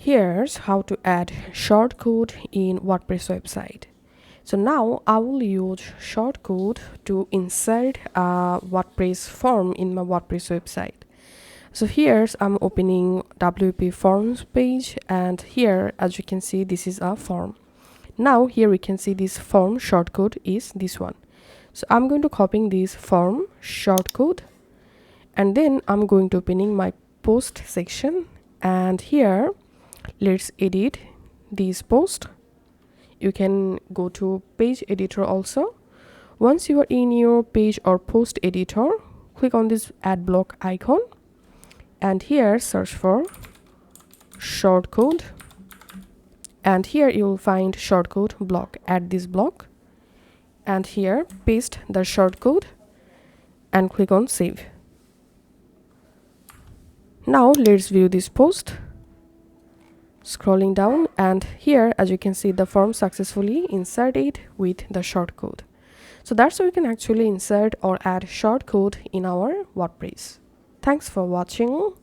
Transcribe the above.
Here's how to add shortcode in WordPress website. So now I will use shortcode to insert a WordPress form in my WordPress website. So here's I'm opening WP forms page, and here as you can see this is a form. Now here we can see this form shortcode is this one. So I'm going to copy this form shortcode, and then I'm going to opening my post section, and here let's edit this post. You can go to page editor also. Once you are in your page or post editor, click on this add block icon, and here search for shortcode, and here you will find shortcode block. Add this block, and here paste the shortcode and click on save. Now let's view this post. Scrolling down, and here as you can see the form successfully inserted with the shortcode. So that's how you can actually insert or add shortcode in our WordPress. Thanks for watching.